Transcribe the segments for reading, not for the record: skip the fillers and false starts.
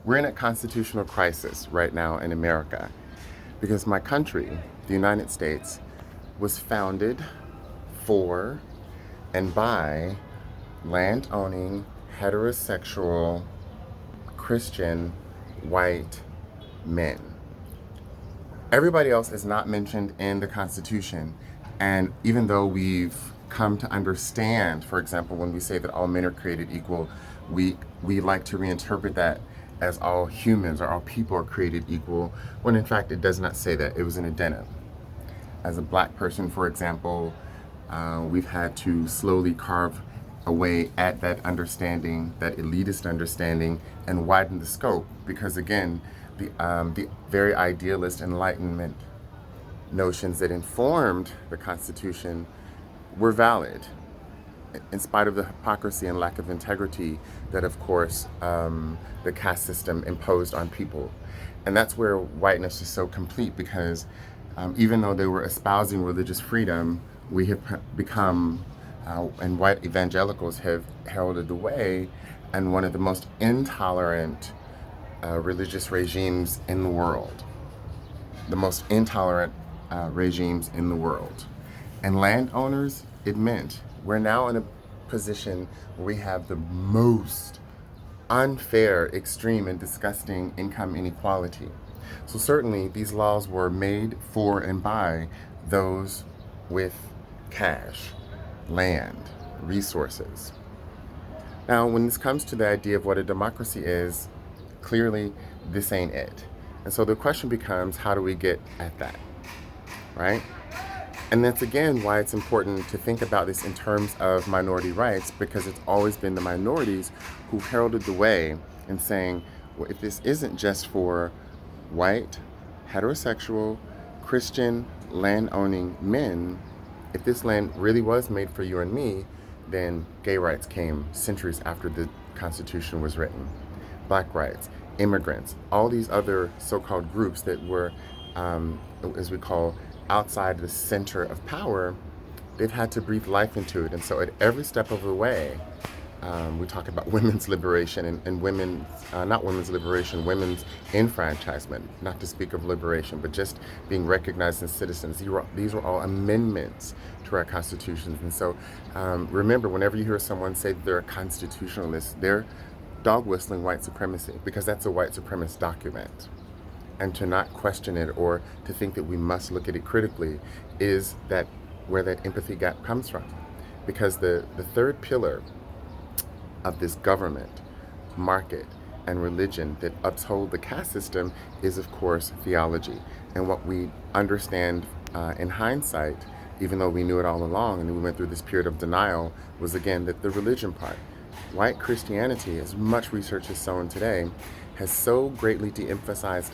We're in a constitutional crisis right now in America because my country, the United States, was founded for and by land-owning, heterosexual, Christian, white men. Everybody else is not mentioned in the Constitution. And even though we've come to understand, for example, when we say that all men are created equal, we like to reinterpret that as all humans or all people are created equal, when in fact it does not say that. It was an addendum. As a black person, for example, we've had to slowly carve away at that understanding, that elitist understanding, and widen the scope because, again, the very idealist Enlightenment notions that informed the Constitution were valid, in spite of the hypocrisy and lack of integrity that, of course, the caste system imposed on people. And that's where whiteness is so complete because even though they were espousing religious freedom, we have become, and white evangelicals have heralded the way, and one of the most intolerant religious regimes in the world. The most intolerant regimes in the world. And landowners, it meant we're now in a position where we have the most unfair, extreme, and disgusting income inequality. So certainly these laws were made for and by those with cash, land, resources. Now, when this comes to the idea of what a democracy is, clearly this ain't it. And so the question becomes, how do we get at that, right? And that's again why it's important to think about this in terms of minority rights, because it's always been the minorities who heralded the way in saying, well, if this isn't just for white, heterosexual, Christian, land-owning men, if this land really was made for you and me, then gay rights came centuries after the Constitution was written. Black rights, immigrants, all these other so-called groups that were, as we call, outside the center of power, they've had to breathe life into it. And so at every step of the way, we talk about women's liberation and women's, not women's liberation, women's enfranchisement, not to speak of liberation, but just being recognized as citizens. These were all amendments to our constitutions. And so remember, whenever you hear someone say that they're a constitutionalist, they're dog whistling white supremacy, because that's a white supremacist document. And to not question it or to think that we must look at it critically is that where that empathy gap comes from. Because the third pillar of this government, market, and religion that uphold the caste system is, of course, theology. And what we understand in hindsight, even though we knew it all along and we went through this period of denial, was again that the religion part. White Christianity, as much research is shown today, has so greatly de-emphasized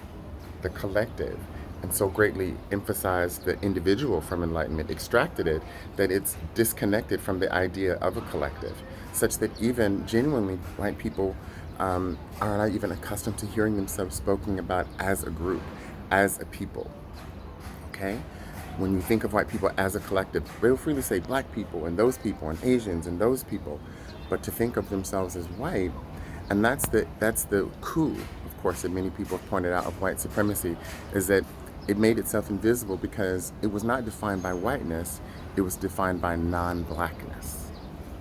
the collective and so greatly emphasized the individual from enlightenment, extracted it, that it's disconnected from the idea of a collective, such that even genuinely white people are not even accustomed to hearing themselves spoken about as a group, as a people, okay? When you think of white people as a collective, they'll freely say black people and Asians and those people, but to think of themselves as white, and that's the coup, of course, that many people have pointed out of white supremacy, is that it made itself invisible because it was not defined by whiteness, it was defined by non-blackness.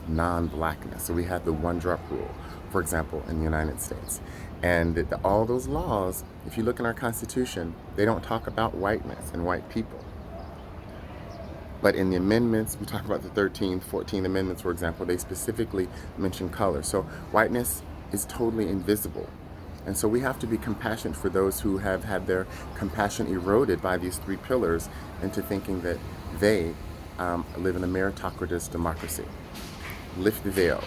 Non-blackness. So we had the one-drop rule, for example, in the United States. And all those laws, if you look in our Constitution, they don't talk about whiteness and white people. But in the amendments, we talk about the 13th, 14th amendments, for example, they specifically mention color. So whiteness is totally invisible. And so we have to be compassionate for those who have had their compassion eroded by these three pillars into thinking that they live in a meritocratic democracy. Lift the veil.